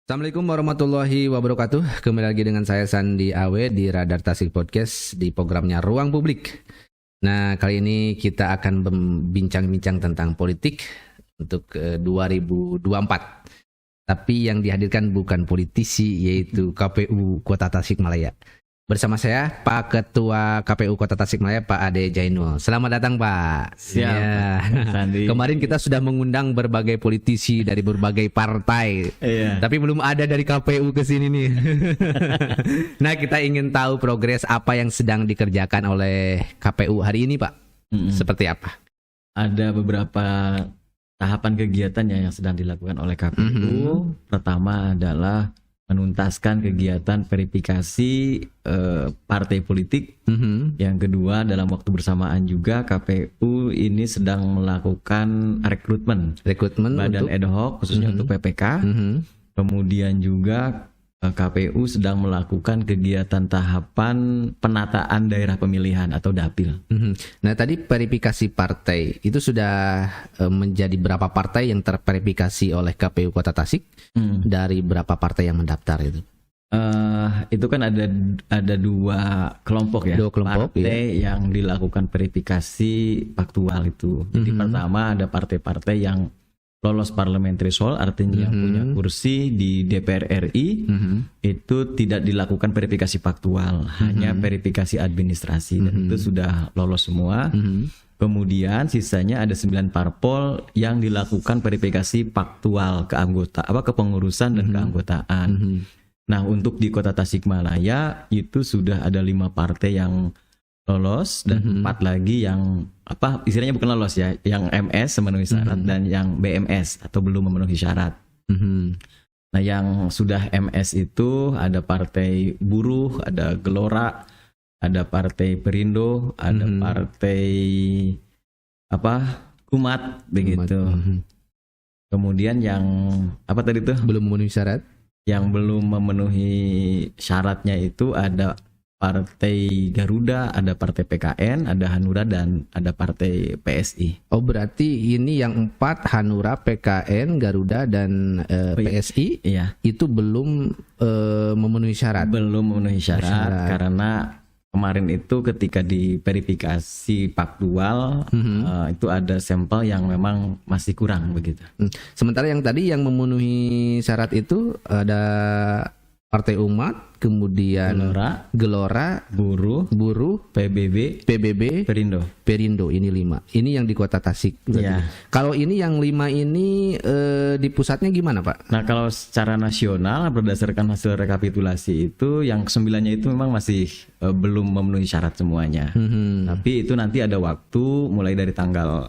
Assalamualaikum warahmatullahi wabarakatuh. Kembali lagi dengan saya Sandi Awe di Radar Tasik Podcast di programnya Ruang Publik. Nah, kali ini kita akan berbincang-bincang tentang politik untuk 2024. Tapi yang dihadirkan bukan politisi, yaitu KPU Kota Tasikmalaya. Bersama saya Pak Ketua KPU Kota Tasikmalaya, Pak Ade Jainul. Selamat datang, Pak. Siap, ya. Sandi. Kemarin kita sudah mengundang berbagai politisi dari berbagai partai. Iya. Tapi belum ada dari KPU ke sini nih. Nah, kita ingin tahu progres apa yang sedang dikerjakan oleh KPU hari ini, Pak. Seperti apa? Ada beberapa tahapan kegiatan yang sedang dilakukan oleh KPU. Pertama adalah menuntaskan kegiatan verifikasi partai politik. Yang kedua, dalam waktu bersamaan juga KPU ini sedang melakukan rekrutmen badan ad hoc khususnya untuk PPK. Kemudian juga KPU sedang melakukan kegiatan tahapan penataan daerah pemilihan atau dapil. Nah, tadi verifikasi partai itu sudah menjadi berapa partai yang terverifikasi oleh KPU Kota Tasik? Dari berapa partai yang mendaftar itu? Itu kan ada dua kelompok ya. Dua kelompok, partai yang dilakukan verifikasi faktual itu. Jadi pertama ada partai-partai yang lolos parliamentary threshold, artinya yang punya kursi di DPR RI, itu tidak dilakukan verifikasi faktual, hanya verifikasi administrasi, dan itu sudah lolos semua. Kemudian sisanya ada 9 parpol yang dilakukan verifikasi faktual kepengurusan dan keanggotaan. Nah, untuk di Kota Tasikmalaya itu sudah ada 5 partai yang lolos dan 4 lagi yang istilahnya bukan lolos ya, yang MS memenuhi syarat dan yang BMS atau belum memenuhi syarat. Nah, yang sudah MS itu ada Partai Buruh, ada Gelora, ada Partai Perindo, ada Partai Umat begitu. Kemudian yang tadi tuh belum memenuhi syarat? Yang belum memenuhi syaratnya itu ada Partai Garuda, ada Partai PKN, ada Hanura, dan ada Partai PSI. Oh, berarti ini yang 4, Hanura, PKN, Garuda, dan PSI, iya, itu belum memenuhi syarat? Belum memenuhi syarat, karena kemarin itu ketika diverifikasi faktual, itu ada sampel yang memang masih kurang begitu. Sementara yang tadi yang memenuhi syarat itu ada Partai Umat, kemudian Gelora, Buruh, PBB, Perindo. Ini 5. Ini yang di Kota Tasik. Ya. Kalau ini yang 5 ini di pusatnya gimana, Pak? Nah, kalau secara nasional berdasarkan hasil rekapitulasi itu yang 9-nya itu memang masih belum memenuhi syarat semuanya. Tapi itu nanti ada waktu mulai dari tanggal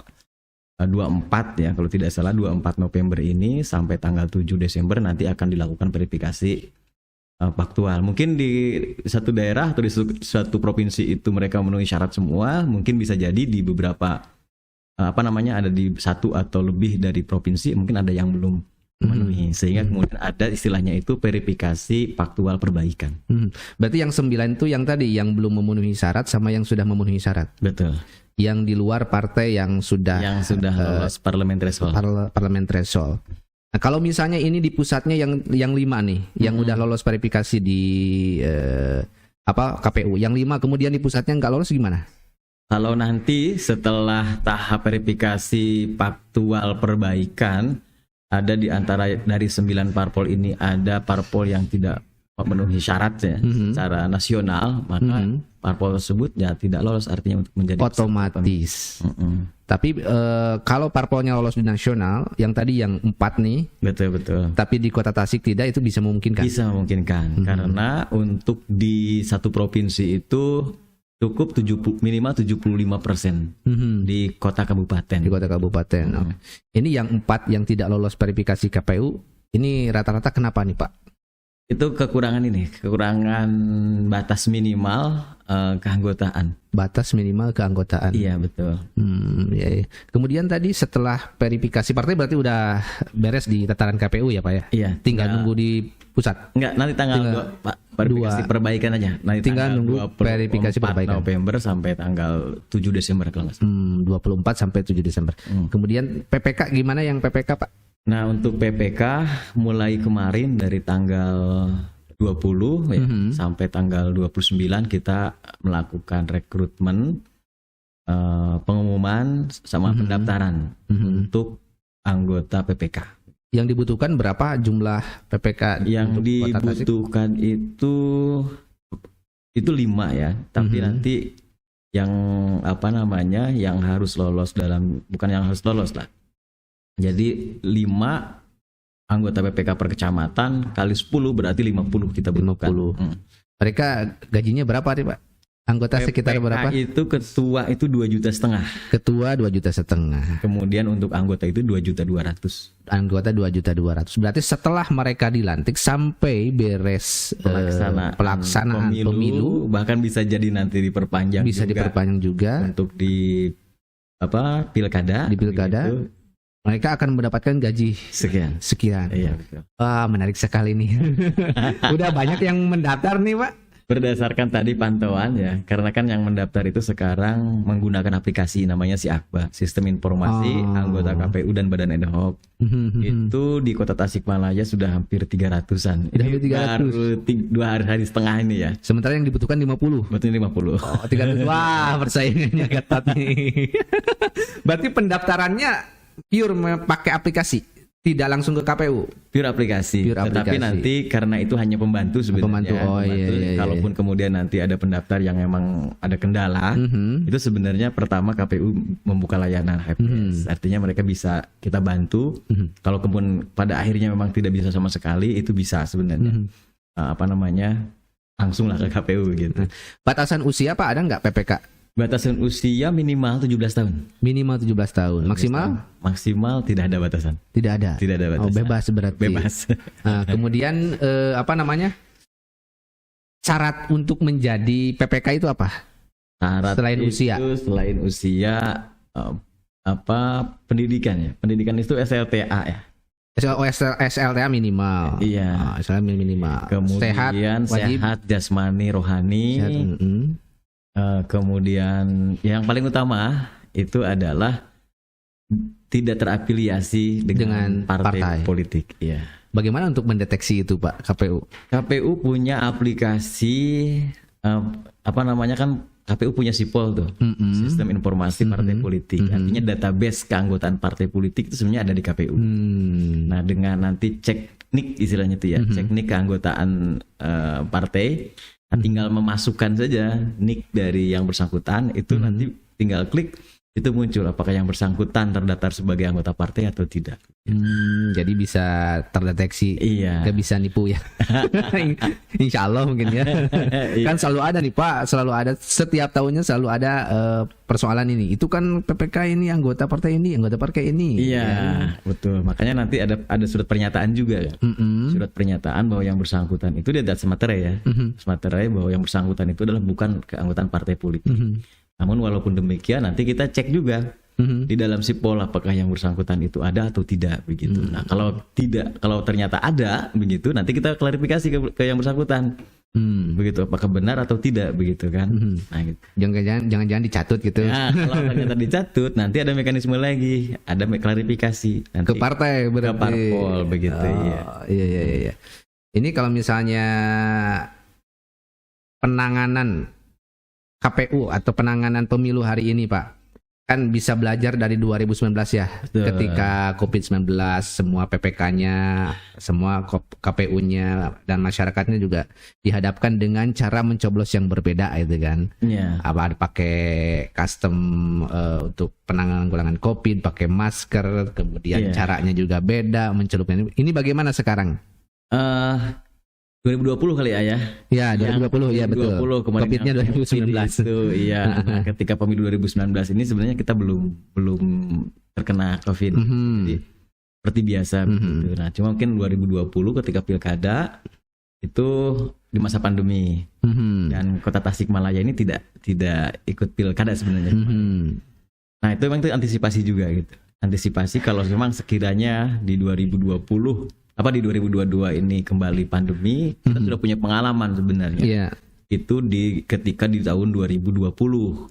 24 ya, kalau tidak salah 24 November ini sampai tanggal 7 Desember nanti akan dilakukan verifikasi faktual. Mungkin di satu daerah atau di suatu provinsi itu mereka memenuhi syarat semua, mungkin bisa jadi di beberapa ada di satu atau lebih dari provinsi mungkin ada yang belum memenuhi, sehingga kemudian ada istilahnya itu verifikasi faktual perbaikan. Berarti yang 9 itu yang tadi yang belum memenuhi syarat sama yang sudah memenuhi syarat. Betul. Yang di luar partai yang sudah lolos parliamentary threshold. Nah, kalau misalnya ini di pusatnya yang 5 nih, yang udah lolos verifikasi di KPU, yang 5 kemudian di pusatnya nggak lolos gimana? Kalau nanti setelah tahap verifikasi faktual perbaikan, ada di antara dari 9 parpol ini ada parpol yang tidak memenuhi syarat ya secara nasional, maka parpol tersebut ya tidak lolos, artinya untuk menjadi otomatis. Tapi kalau parpolnya lolos di nasional, yang tadi yang 4 nih, betul. Tapi di Kota Tasik tidak, itu bisa memungkinkan. Bisa memungkinkan, karena untuk di satu provinsi itu cukup minimal 75% di kota kabupaten. Di kota kabupaten. Ini yang 4 yang tidak lolos verifikasi KPU, ini rata-rata kenapa nih, Pak? Itu kekurangan batas minimal keanggotaan. Batas minimal keanggotaan. Iya, betul. Ya. Kemudian tadi setelah verifikasi partai berarti udah beres di tataran KPU ya, Pak ya? Iya. Tinggal nunggu di pusat. Enggak, nanti tanggal 2 Pak, verifikasi perbaikan aja. Nanti tinggal nunggu verifikasi perbaikan. November sampai tanggal 7 Desember kalau nggak salah. 24 sampai 7 Desember. Kemudian PPK gimana yang PPK, Pak? Nah, untuk PPK mulai kemarin dari tanggal 20 ya, sampai tanggal 29 kita melakukan rekrutmen, pengumuman sama pendaftaran untuk anggota PPK. Yang dibutuhkan berapa jumlah PPK? Yang untuk Kota Tasik? dibutuhkan itu 5 ya, tapi nanti yang yang harus lolos bukan yang harus lolos lah. Jadi 5 anggota PPK per kecamatan kali 10 berarti 50 kita butuhkan. 50. Mereka gajinya berapa nih Pak? Anggota sekitar berapa? Itu ketua itu 2,5 juta. Ketua 2,5 juta. Kemudian untuk anggota itu 2,2 juta. Anggota 2,2 juta. Berarti setelah mereka dilantik sampai beres pelaksanaan pemilu, bahkan bisa jadi nanti diperpanjang. Bisa diperpanjang juga untuk di pilkada. Di pilkada. Begitu. Mereka akan mendapatkan gaji sekian. Iya, betul. Wah, menarik sekali nih. Udah banyak yang mendaftar nih, Pak. Berdasarkan tadi pantauan ya, karena kan yang mendaftar itu sekarang menggunakan aplikasi namanya SIAKBA, Sistem Informasi Anggota KPU dan Badan Ad Hoc. Itu di Kota Tasikmalaya sudah hampir 300-an. Ini baru 2 hari setengah ini ya. Sementara yang dibutuhkan 50. Betul 50. 300. Wah, persaingannya ketat nih. Berarti pendaftarannya pure pakai aplikasi, tidak langsung ke KPU. Pure aplikasi. Tetapi nanti karena itu hanya pembantu sebenarnya. Iya. Kalaupun kemudian nanti ada pendaftar yang memang ada kendala, itu sebenarnya pertama KPU membuka layanan HPS. Artinya mereka bisa kita bantu. Kalau kemudian pada akhirnya memang tidak bisa sama sekali, itu bisa sebenarnya. Langsung lah ke KPU gitu. Batasan usia Pak ada nggak PPK? Batasan usia minimal 17 tahun. Minimal 17 tahun. Maksimal? Maksimal tidak ada batasan. Tidak ada. Tidak ada batasan. Bebas berarti. Bebas. Nah, kemudian syarat untuk menjadi PPK itu apa? Syarat selain itu, usia. Selain usia pendidikan ya. Pendidikan itu SLTA ya. SLTA minimal. Iya. SLTA minimal. Kemudian sehat jasmani rohani. Sehat, kemudian yang paling utama itu adalah tidak terafiliasi dengan partai politik. Ya. Bagaimana untuk mendeteksi itu Pak KPU? KPU punya aplikasi KPU punya SIPOL tuh, Sistem Informasi Partai Politik. Artinya database keanggotaan partai politik itu sebenarnya ada di KPU. Nah, dengan nanti cek NIK istilahnya itu ya, cek NIK keanggotaan partai. Nah, tinggal memasukkan saja NIK dari yang bersangkutan itu nanti tinggal klik itu muncul apakah yang bersangkutan terdaftar sebagai anggota partai atau tidak. Jadi bisa terdeteksi. Iya. Gak bisa nipu ya. Insya Allah mungkin ya. Kan selalu ada nih Pak, selalu ada setiap tahunnya selalu ada persoalan ini. Itu kan PPK ini anggota partai ini, anggota partai ini. Iya, betul. Makanya nanti ada surat pernyataan juga ya. Surat pernyataan bahwa yang bersangkutan itu dia data materai ya. Materai bahwa yang bersangkutan itu adalah bukan keanggotaan partai politik. Namun walaupun demikian nanti kita cek juga di dalam SIPOL apakah yang bersangkutan itu ada atau tidak begitu. Nah, kalau ternyata ada begitu, nanti kita klarifikasi ke yang bersangkutan. Begitu apakah benar atau tidak begitu kan. Nah, gitu. Jangan dicatut gitu. Nah, kalau ternyata dicatut nanti ada mekanisme lagi, ada klarifikasi nanti ke partai berarti. Ke parpol begitu ya. Iya. Ini kalau misalnya penanganan KPU atau penanganan pemilu hari ini Pak, kan bisa belajar dari 2019 ya. Betul. Ketika COVID-19 semua PPK-nya, semua KPU-nya dan masyarakatnya juga dihadapkan dengan cara mencoblos yang berbeda itu kan. Ada pakai custom untuk penanggulangan COVID, pakai masker, kemudian caranya juga beda mencelupnya. Ini bagaimana sekarang? 2020 kali ya. Ya, 2020 ya betul. Covid-nya 2019. Itu iya. Nah, ketika pemilu 2019 ini sebenarnya kita belum terkena Covid. Jadi, seperti biasa begitu. Nah, cuma mungkin 2020 ketika pilkada itu di masa pandemi. Dan Kota Tasikmalaya ini tidak ikut pilkada sebenarnya. Nah, itu memang itu antisipasi juga gitu. Antisipasi kalau memang sekiranya di 2022 ini kembali pandemi, kita sudah punya pengalaman sebenarnya. Itu ketika di tahun 2020.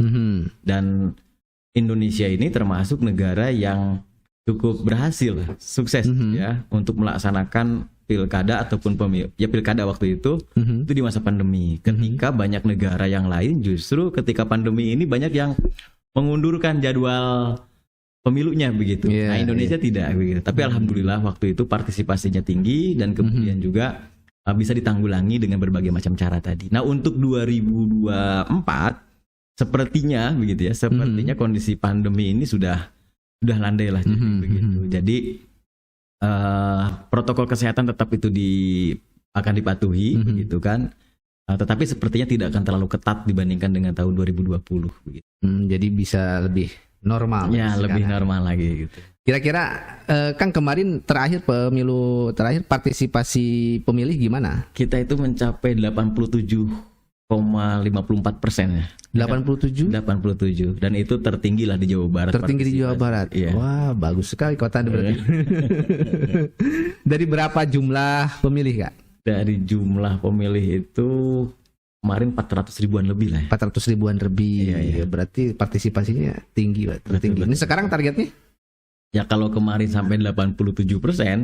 Dan Indonesia ini termasuk negara yang cukup berhasil, sukses ya untuk melaksanakan pilkada ataupun pemilu. Ya pilkada waktu itu di masa pandemi. Ketika banyak negara yang lain justru ketika pandemi ini banyak yang mengundurkan jadwal pemilunya begitu. Nah Indonesia tidak begitu. Tapi alhamdulillah waktu itu partisipasinya tinggi dan kemudian juga bisa ditanggulangi dengan berbagai macam cara tadi. Nah untuk 2024 sepertinya begitu ya, sepertinya kondisi pandemi ini sudah landai lah jadi begitu. Jadi protokol kesehatan tetap itu akan dipatuhi begitu kan. Tetapi sepertinya tidak akan terlalu ketat dibandingkan dengan tahun 2020 begitu. Jadi bisa lebih normal. Ya, lebih normal lagi gitu. Kira-kira Kang kemarin pemilu terakhir partisipasi pemilih gimana? Kita itu mencapai 87,54% ya. 87 dan itu tertinggi lah di Jawa Barat. Tertinggi di Jawa Barat. Iya. Wah, bagus sekali kota berarti. Dari berapa jumlah pemilih, Kak? Dari jumlah pemilih itu kemarin 400 ribuan lebih lah. 400 ribuan lebih. Iya. Berarti partisipasinya tinggi, tertinggi. Ini sekarang targetnya? Ya kalau kemarin sampai 87%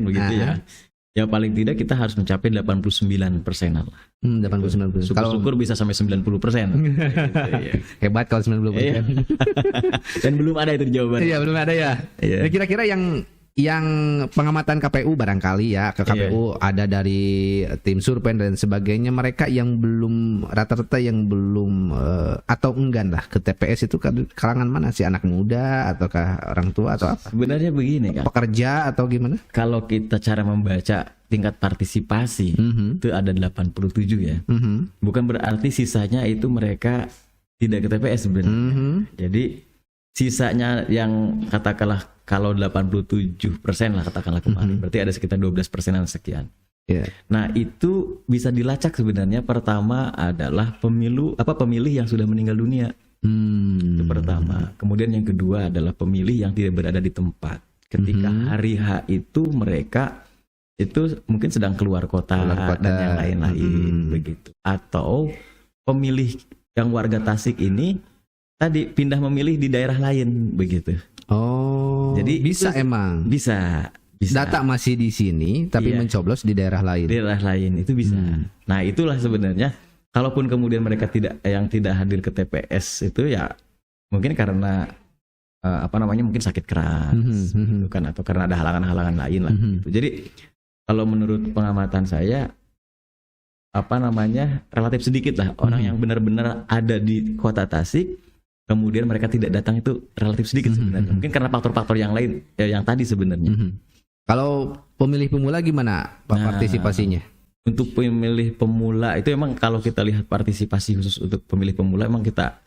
begitu ya. Ya paling tidak kita harus mencapai 89% lah. 89%. Syukur-syukur bisa sampai 90%. Gitu, ya. Hebat kalau 90%. Iya. Dan belum ada itu di Jawa Barat. Iya, belum ada ya. Iya. Nah, kira-kira yang pengamatan KPU barangkali ya, ke KPU ada dari tim survei dan sebagainya, mereka yang belum rata-rata yang belum atau enggan lah ke TPS itu kalangan mana sih, anak muda ataukah orang tua atau apa? Sebenarnya begini kan. Pekerja atau gimana? Kalau kita cara membaca tingkat partisipasi itu ada 87 ya. Bukan berarti sisanya itu mereka tidak ke TPS sebenarnya. Jadi sisanya yang katakanlah kalau 87% lah katakanlah kemarin, berarti ada sekitar 12%-an sekian. Nah itu bisa dilacak sebenarnya. Pertama adalah pemilih yang sudah meninggal dunia. Itu pertama. Kemudian yang kedua adalah pemilih yang tidak berada di tempat. Ketika hari H itu mereka itu mungkin sedang keluar kota dan yang lain-lain begitu. Atau pemilih yang warga Tasik ini tadi pindah memilih di daerah lain begitu. Oh, jadi bisa emang. Bisa. Data masih di sini tapi mencoblos di daerah lain. Daerah lain itu bisa. Nah, itulah sebenarnya kalaupun kemudian mereka tidak hadir ke TPS itu ya mungkin karena mungkin sakit keras gitu kan, atau karena ada halangan-halangan lain lah gitu. Jadi kalau menurut pengamatan saya relatif sedikit lah orang yang benar-benar ada di Kota Tasik kemudian mereka tidak datang, itu relatif sedikit sebenarnya. Mungkin karena faktor-faktor yang lain yang tadi sebenarnya. Kalau pemilih pemula gimana partisipasinya? Untuk pemilih pemula itu emang kalau kita lihat partisipasi khusus untuk pemilih pemula emang kita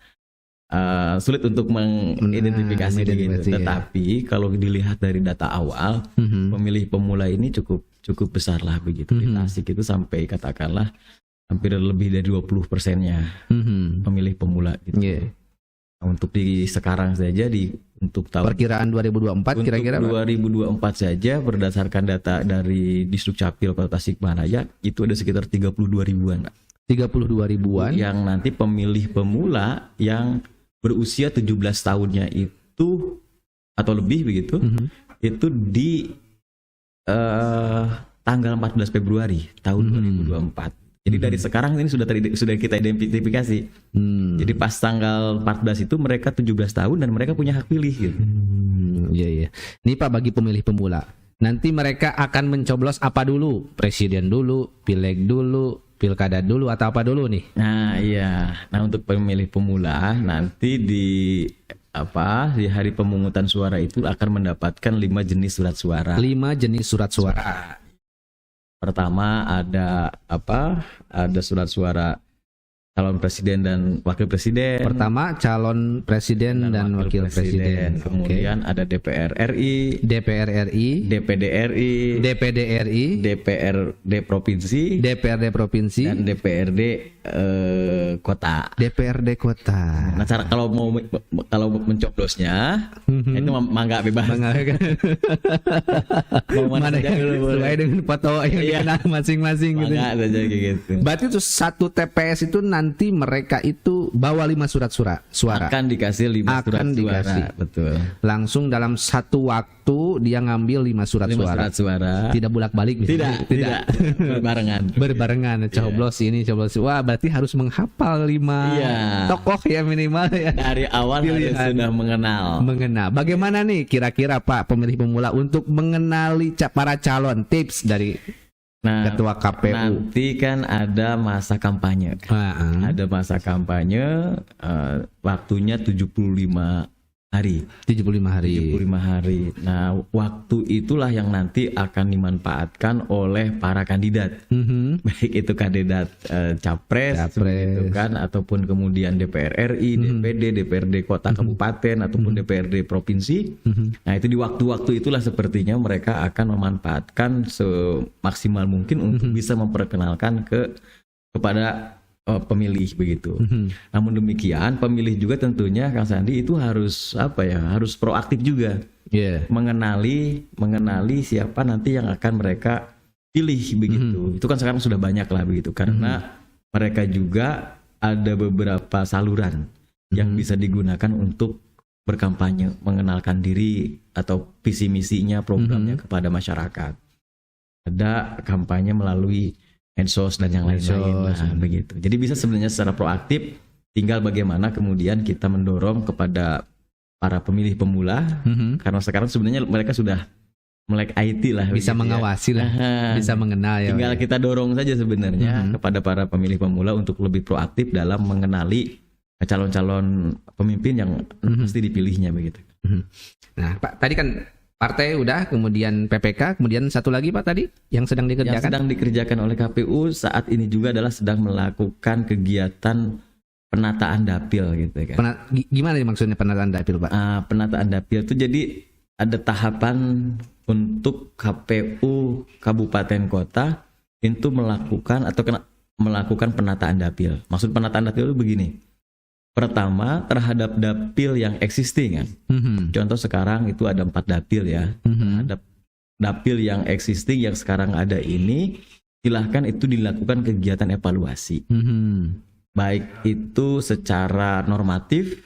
sulit untuk mengidentifikasi gitu. Tetapi kalau dilihat dari data awal pemilih pemula ini cukup besar lah begitu. Di Tasik itu sampai katakanlah hampir lebih dari 20%-nya pemilih pemula gitu. Untuk di sekarang saja untuk tahun perkiraan 2024 kira-kira 2024 saja berdasarkan data dari Disdukcapil Kota Tasikmalaya itu ada sekitar 32 ribuan. 32 ribuan yang nanti pemilih pemula yang berusia 17 tahunnya itu atau lebih begitu. Itu di tanggal 14 Februari tahun 2024. Jadi dari sekarang ini sudah kita identifikasi. Jadi pas tanggal 14 itu mereka 17 tahun dan mereka punya hak pilih gitu. Iya. Ini Pak, bagi pemilih pemula, nanti mereka akan mencoblos apa dulu? Presiden dulu, pileg dulu, pilkada dulu, atau apa dulu nih? Nah, iya. Nah, untuk pemilih pemula nanti di hari pemungutan suara itu akan mendapatkan 5 jenis surat suara. 5 jenis surat suara. Pertama ada surat suara calon presiden dan wakil presiden. Pertama calon presiden dan wakil presiden. Kemudian ada DPR RI, DPD RI, DPRD provinsi, DPRD provinsi, dan DPRD kota. DPRD kota. Nah, cara kalau mencoblosnya itu mangga bebas. Mana yang sesuai dengan foto yang dikenal masing-masing gitu. Mangga saja gitu. Berarti itu satu TPS itu nanti nanti mereka itu bawa 5 surat suara. Akan dikasih 5 surat suara. Betul. Langsung dalam satu waktu dia ngambil 5 surat suara. Tidak bolak-balik misalnya. Tidak. Berbarengan. Coblos ini, coblos. Wah, berarti harus menghafal 5 tokoh ya minimal ya. Dari awal harus sudah mengenal. Bagaimana nih kira-kira Pak pemilih pemula untuk mengenali para calon, tips dari Ketua KPU? Nanti kan ada masa kampanye. Ada masa kampanye, waktunya 75 hari. 75 hari. Nah, waktu itulah yang nanti akan dimanfaatkan oleh para kandidat. Baik itu kandidat capres gitu kan, ataupun kemudian DPR RI, DPD, DPRD kota kabupaten ataupun DPRD provinsi. Nah, itu di waktu-waktu itulah sepertinya mereka akan memanfaatkan semaksimal mungkin untuk bisa memperkenalkan kepada pemilih begitu. Namun demikian pemilih juga tentunya Kang Sandi itu harus harus proaktif juga, mengenali siapa nanti yang akan mereka pilih begitu. Itu kan sekarang sudah banyak lah begitu, karena mereka juga ada beberapa saluran yang bisa digunakan untuk berkampanye, mengenalkan diri atau visi misinya, programnya kepada masyarakat. Ada kampanye melalui medsos dan yang lain-lain begitu. Jadi bisa sebenarnya secara proaktif, tinggal bagaimana kemudian kita mendorong kepada para pemilih pemula, karena sekarang sebenarnya mereka sudah melek IT lah, bisa mengawasi lah, bisa mengenal ya. Tinggal kita dorong saja sebenarnya kepada para pemilih pemula untuk lebih proaktif dalam mengenali calon-calon pemimpin yang pasti dipilihnya begitu. Nah, Pak, tadi kan partai udah, kemudian PPK, kemudian satu lagi Pak tadi yang sedang dikerjakan? Yang sedang dikerjakan oleh KPU saat ini juga adalah sedang melakukan kegiatan penataan dapil gitu kan. Gimana maksudnya penataan dapil Pak? Penataan dapil itu jadi ada tahapan untuk KPU kabupaten kota itu melakukan penataan dapil. Maksud penataan dapil itu begini. Pertama, terhadap dapil yang existing kan. Contoh sekarang itu ada 4 dapil ya. Terhadap dapil yang existing yang sekarang ada ini, silahkan itu dilakukan kegiatan evaluasi. Baik itu secara normatif,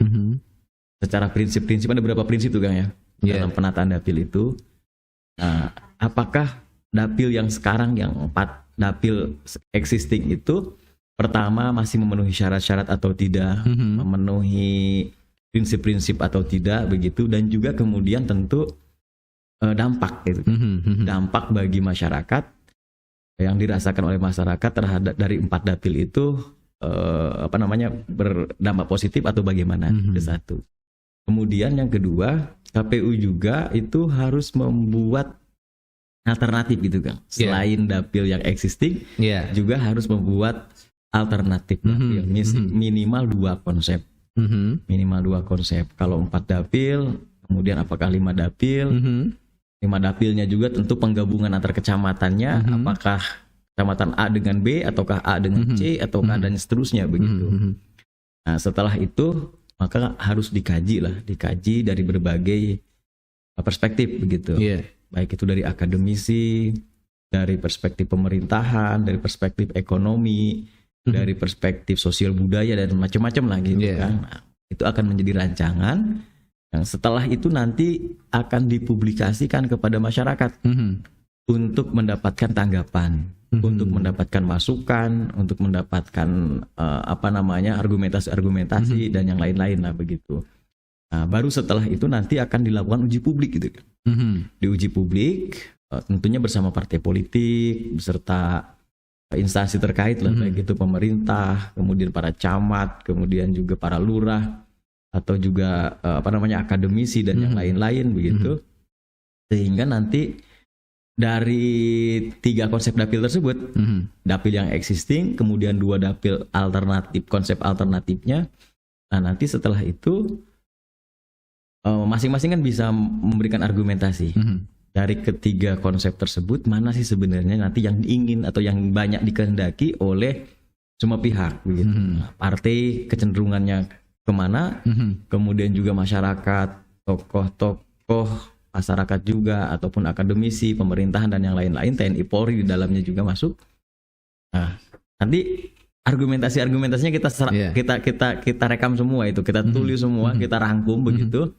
secara prinsip-prinsip, ada beberapa prinsip tuh Kang ya, dalam penataan dapil itu. Nah, apakah dapil yang sekarang yang 4 dapil existing itu pertama masih memenuhi syarat-syarat atau tidak, memenuhi prinsip-prinsip atau tidak begitu, dan juga kemudian tentu dampak gitu. Dampak bagi masyarakat yang dirasakan oleh masyarakat terhadap dari 4 dapil itu berdampak positif atau bagaimana, itu satu. Kemudian yang kedua, KPU juga itu harus membuat alternatif gitu Kang. Selain dapil yang existing, juga harus membuat alternatif dapil, minimal 2 konsep. Minimal 2 konsep. Kalau 4 dapil, kemudian apakah 5 dapil? 5 dapilnya juga tentu penggabungan antar kecamatannya, apakah kecamatan A dengan B, ataukah A dengan C, ataukah dan seterusnya begitu. Nah, setelah itu maka harus dikaji dari berbagai perspektif begitu. Baik itu dari akademisi, dari perspektif pemerintahan, dari perspektif ekonomi, dari perspektif sosial budaya dan macam-macam lah gitu kan. Nah, itu akan menjadi rancangan yang setelah itu nanti akan dipublikasikan kepada masyarakat untuk mendapatkan tanggapan, untuk mendapatkan masukan, untuk mendapatkan argumentasi dan yang lain-lain lah begitu. Nah, baru setelah itu nanti akan dilakukan uji publik gitu kan. Diuji publik tentunya bersama partai politik beserta instansi terkait lah, baik itu pemerintah, kemudian para camat, kemudian juga para lurah atau juga akademisi dan yang lain-lain begitu. Sehingga nanti dari 3 konsep dapil tersebut, dapil yang existing, kemudian 2 dapil alternatif, konsep alternatifnya. Nah, nanti setelah itu masing-masing kan bisa memberikan argumentasi. Dari ketiga konsep tersebut, mana sih sebenarnya nanti yang diingin atau yang banyak dikehendaki oleh semua pihak begitu. Partai kecenderungannya kemana, kemudian juga masyarakat, tokoh-tokoh masyarakat juga, ataupun akademisi, pemerintahan dan yang lain-lain, TNI Polri di dalamnya juga masuk. Nah, nanti argumentasinya kita rekam semua itu, kita tulis semua, kita rangkum begitu.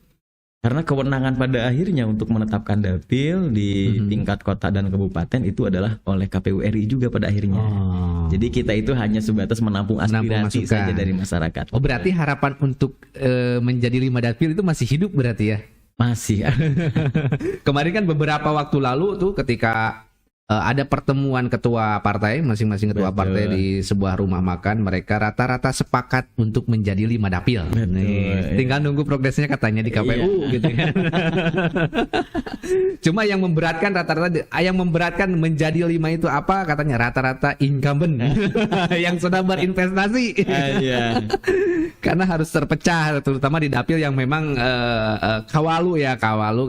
Karena kewenangan pada akhirnya untuk menetapkan dapil di tingkat kota dan kabupaten itu adalah oleh KPU RI juga pada akhirnya. Jadi kita itu hanya sebatas menampung aspirasi saja dari masyarakat. Oh, berarti harapan untuk menjadi 5 dapil itu masih hidup berarti ya? Masih. Kemarin kan beberapa waktu lalu tuh ketika ada pertemuan ketua partai, masing-masing ketua partai di sebuah rumah makan, mereka rata-rata sepakat untuk menjadi 5 dapil. Nih, tinggal nunggu progresnya katanya di KPU gitu kan. Cuma yang memberatkan yang memberatkan menjadi 5 itu apa? Katanya rata-rata incumbent yang sudah berinvestasi. Karena harus terpecah, terutama di dapil yang memang Kawalu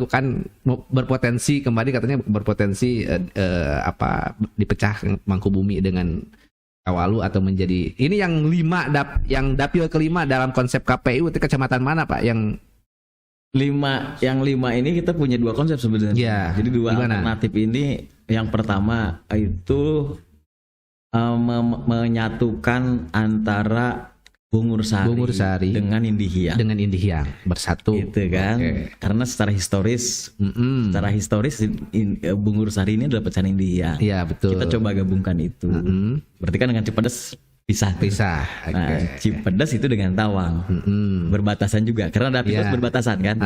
kan berpotensi dipecah Mangkubumi dengan Kawalu atau menjadi ini yang 5 yang dapil kelima dalam konsep KPU itu kecamatan mana Pak yang 5 ini kita punya 2 konsep sebenarnya. Ya, jadi 2 alternatif ini, yang pertama itu menyatukan antara Bungur Sari dengan Indihiyang bersatu gitu kan. Karena secara historis Bungur Sari ini adalah pecahan Indihiyang. Iya, betul. Kita coba gabungkan itu. Berarti kan dengan Cipedes pisah. Nah, Cipedes itu dengan Tawang. Berbatasan juga karena dapil berbatasan kan.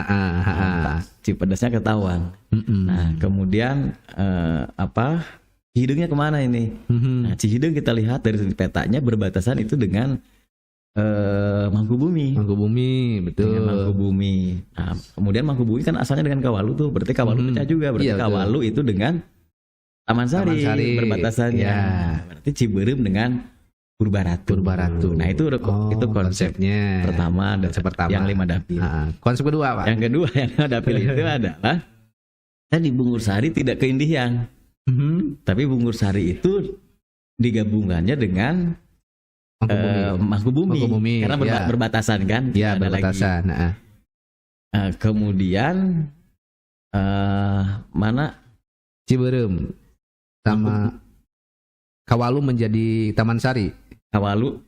Cipedesnya ke Tawang. Nah, kemudian Cihidengnya kemana ini? Nah, Cihideng kita lihat dari petanya berbatasan itu dengan Mangkubumi, betul. Mangkubumi. Nah, kemudian Mangkubumi kan asalnya dengan Kawalu tuh, berarti Kawalu pecah juga, berarti Kawalu itu dengan Taman Sari berbatasannya. Berarti Ciberem dengan Purbaratu. Nah, itu konsepnya pertama, yang 5 dapil. Konsep kedua, Pak. Yang kedua yang dapil itu adalah di Bungur Sari tidak ke Indihiyang. Tapi Bungur Sari itu digabungannya dengan Mangkubumi karena berbatasan kan. Iya, berbatasan. Kemudian mana Ciberem sama Kawalu menjadi Taman Sari. Kawalu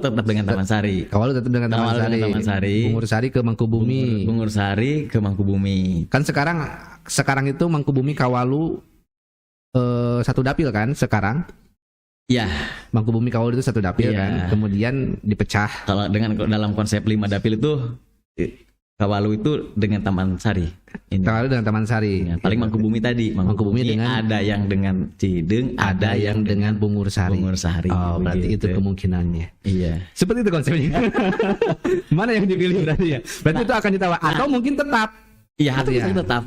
tetap dengan Taman Sari. Taman Sari. Bungur Sari ke Mangkubumi. Bungur Sari ke Mangkubumi. Kan sekarang itu Mangkubumi Kawalu satu dapil kan sekarang. Ya, Mangkubumi Kawalu itu satu dapil kan, kemudian dipecah. Kalau dalam konsep 5 dapil itu Kawalu itu dengan Taman Sari. Kawalu dengan Taman Sari. Ya, paling Mangkubumi tadi. Mangkubumi dengan ada yang dengan Cihideng, ada yang dengan Bungur Sari. Oh, berarti itu kemungkinannya. Iya. Seperti itu konsepnya. Mana yang dipilih berarti ya? Berarti itu akan ditawar atau mungkin tetap. Iya, atau bisa tetap.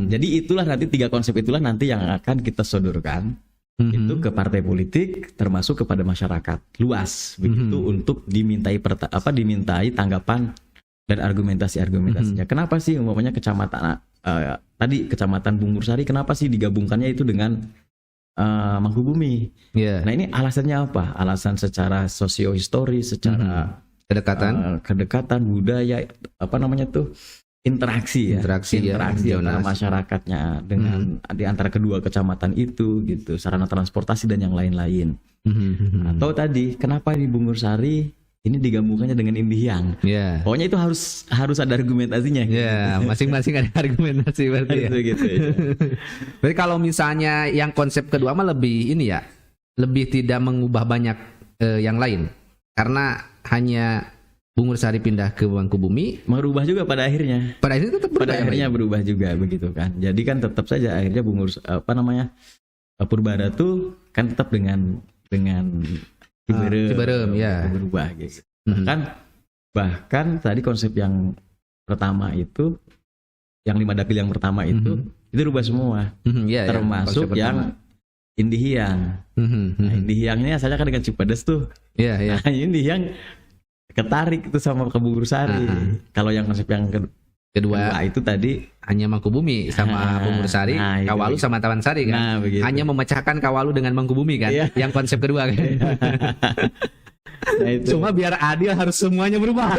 Jadi itulah nanti 3 konsep itulah nanti yang akan kita sodorkan. Itu ke partai politik termasuk kepada masyarakat luas begitu untuk dimintai tanggapan dan argumentasinya. Kenapa sih umpamanya kecamatan Bungur Sari kenapa sih digabungkannya itu dengan Mangkubumi? Nah, ini alasannya apa? Alasan secara sosiohistoris, secara kedekatan budaya, interaksi antara masyarakatnya dengan di antara kedua kecamatan itu gitu, sarana transportasi dan yang lain-lain. Atau tadi kenapa di Bungur Sari ini digabungkannya dengan Indihiyang? Pokoknya itu harus ada argumentasinya. Masing-masing ada argumentasi berarti ya. Gitu. Berarti kalau misalnya yang konsep kedua mah lebih tidak mengubah banyak yang lain karena hanya Bungur Sari pindah ke Mangkubumi, merubah juga pada akhirnya. Pada akhirnya tetap berubah. Pada akhirnya berubah juga begitu kan. Jadi kan tetap saja akhirnya Purbaratu kan tetap dengan Ciberem berubah gitu. Bahkan tadi konsep yang pertama itu, yang 5 dapil yang pertama itu rubah semua. Termasuk yang Indihiyang. Nah, Indihiyang ini asalnya kan dengan Cipedes tuh. Nah, Indihiyang ketarik itu sama ke Bungur Sari. Kalau yang konsep yang kedua itu tadi hanya Mangkubumi sama Bungur Sari, Kawalu sama Taman Sari kan. Hanya memecahkan Kawalu dengan Mangkubumi kan. Yang konsep kedua kan. Nah, itu. Cuma biar adil harus semuanya berubah.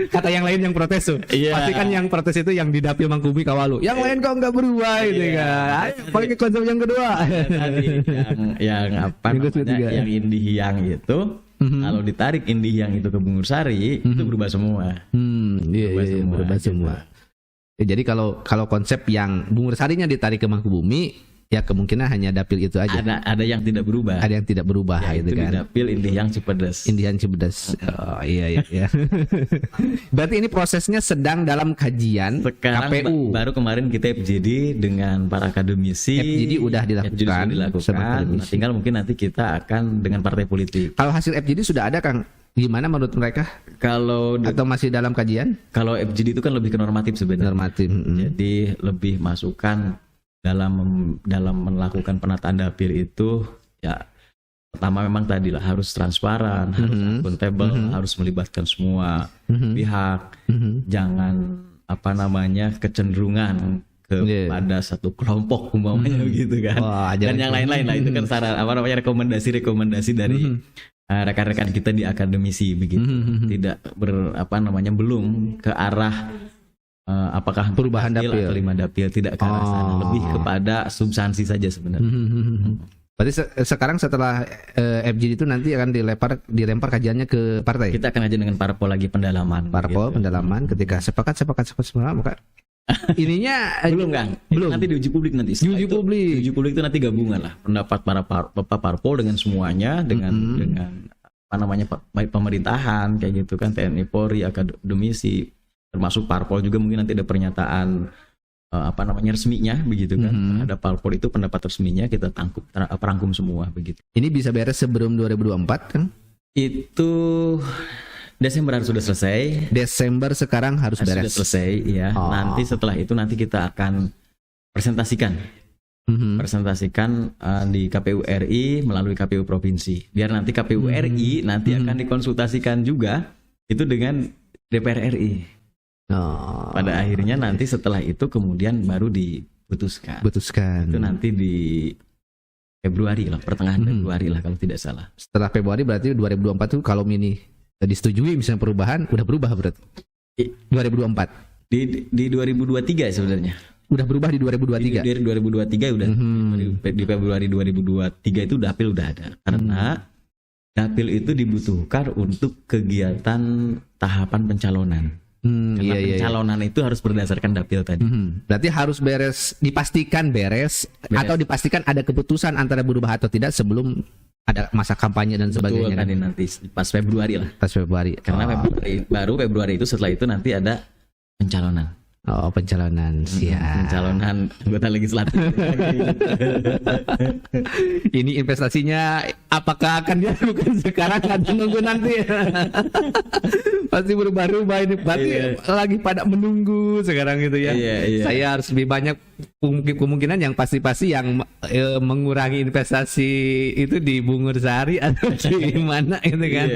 Kata yang lain yang protes tuh. Pasti kan yang protes itu yang di dapil Mangkubi Kawalu. Yang lain kok nggak berubah gitu kan. Ayo pakai konsep yang kedua. yang apa namanya, yang Indihiyang itu kalau ditarik Indihiyang itu ke Bungursari itu berubah semua. Berubah semua. Ya, jadi kalau konsep yang Bungursarinya ditarik ke Mangkubumi, ya kemungkinan hanya dapil itu aja. Ada yang tidak berubah. Ada yang tidak berubah ya, gitu itu kan. Di dapil Indihiyang Cipedes. Indihiyang Cipedes. Oh iya. Berarti ini prosesnya sedang dalam kajian. Sekarang KPU. Baru kemarin kita FGD dengan para akademisi. FGD udah dilakukan. Nah, tinggal mungkin nanti kita akan dengan partai politik. Kalau hasil FGD sudah ada, Kang? Gimana menurut mereka? Atau masih dalam kajian? Kalau FGD itu kan lebih ke normatif sebenarnya. Normatif. Jadi lebih masukan dalam melakukan penataan dapil itu, ya pertama memang tadi lah harus transparan, harus akuntabel, harus melibatkan semua pihak, jangan kecenderungan kepada satu kelompok umpamanya begitu kan. Dan yang lain-lain lah itu kan saran rekomendasi dari rekan-rekan kita di akademisi begitu. Tidak belum ke arah apakah perubahan dapil atau 5 dapil, tidak ke arah sana, lebih kepada substansi saja sebenarnya. Berarti sekarang setelah FGD itu nanti akan dilempar kajiannya ke partai. Kita akan kajian dengan parpol lagi pendalaman. Pendalaman ketika sepakat semua maka ininya belum kan? Belum. Nanti diuji publik nanti. Uji publik itu nanti gabungan lah pendapat para parpol dengan semuanya, dengan baik pemerintahan kayak gitu kan, TNI, Polri, akademisi, termasuk parpol juga mungkin nanti ada pernyataan resminya begitu kan. Ada parpol itu pendapat resminya kita rangkum semua begitu. Ini bisa beres sebelum 2024 kan? Itu Desember harus sudah selesai. Desember sekarang harus beres. Sudah selesai ya. Nanti setelah itu nanti kita akan presentasikan di KPU RI melalui KPU provinsi. Biar nanti KPU RI nanti akan dikonsultasikan juga itu dengan DPR RI. Pada akhirnya nanti setelah itu kemudian baru diputuskan. Itu nanti di Februari lah, pertengahan Februari lah kalau tidak salah. Setelah Februari berarti 2024 tuh kalau ini disetujui misalnya perubahan, udah berubah berarti 2024. Di 2023 sebenarnya. Udah berubah di 2023. Di 2023 udah. Di Februari 2023 itu dapil udah ada. Karena dapil itu dibutuhkan untuk kegiatan tahapan pencalonan. Pencalonan itu harus berdasarkan dapil tadi. Berarti harus dipastikan beres atau dipastikan ada keputusan antara berubah atau tidak sebelum ada masa kampanye dan sebagainya. Betul, kan nanti pas Februari lah. Pas Februari. Karena Februari itu setelah itu nanti ada pencalonan. Pencalonan, siap. Pencalonan anggota legislatif. Ini investasinya apakah akan dilakukan sekarang atau nunggu nanti? Pasti berubah-ubah ini. Berarti lagi pada menunggu sekarang gitu ya. Saya harus lebih banyak kemungkinan yang pasti-pasti yang mengurangi investasi itu di Bungursari atau di mana gitu kan.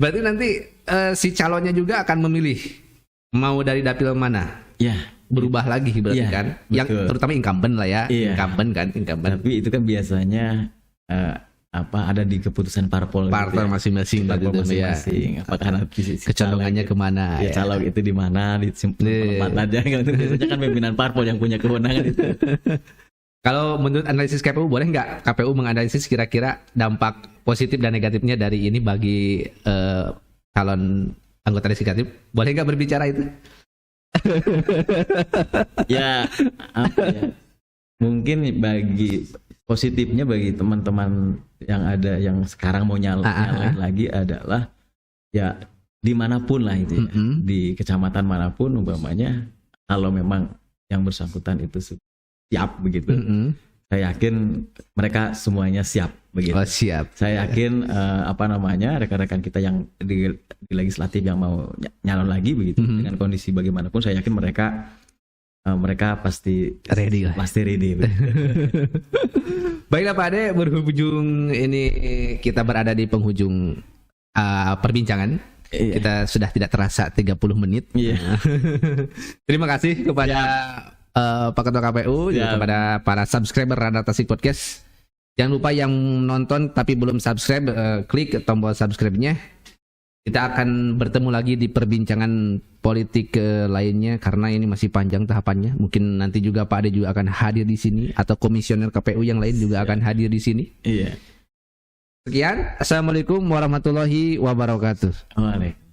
Berarti nanti si calonnya juga akan memilih mau dari dapil mana? Berubah lagi berarti kan? Yang betul. Terutama incumbent lah ya. Incumbent. Tapi itu kan biasanya ada di keputusan parpol masing-masing. Apakah nanti kecenderungannya kemana? Calon itu di mana? Di tempat aja. Biasanya kan pimpinan parpol yang punya kewenangan itu. Kalau menurut analisis KPU, boleh nggak KPU menganalisis kira-kira dampak positif dan negatifnya dari ini bagi calon anggota legislatif? Boleh nggak berbicara itu? Mungkin bagi positifnya bagi teman-teman yang ada yang sekarang mau nyalain lagi adalah ya dimanapun lah itu ya, di kecamatan manapun umpamanya, kalau memang yang bersangkutan itu siap begitu, saya yakin mereka semuanya siap begitu. Siap. Saya yakin rekan-rekan kita yang di legislatif yang mau nyalon lagi begitu dengan kondisi bagaimanapun, saya yakin mereka pasti ready lah. Pasti ready. Baiklah Pak Ade, berhubung ini kita berada di penghujung perbincangan. Kita sudah tidak terasa 30 menit. Terima kasih kepada Pak Ketua KPU, juga kepada para subscriber Radar Tasik Podcast Jangan lupa yang nonton tapi belum subscribe, klik tombol subscribe-nya. Kita akan bertemu lagi di perbincangan politik lainnya karena ini masih panjang tahapannya. Mungkin nanti juga Pak Ade juga akan hadir di sini atau komisioner KPU yang lain juga akan hadir di sini. Iya. Sekian, assalamualaikum warahmatullahi wabarakatuh. Waalaikumsalam.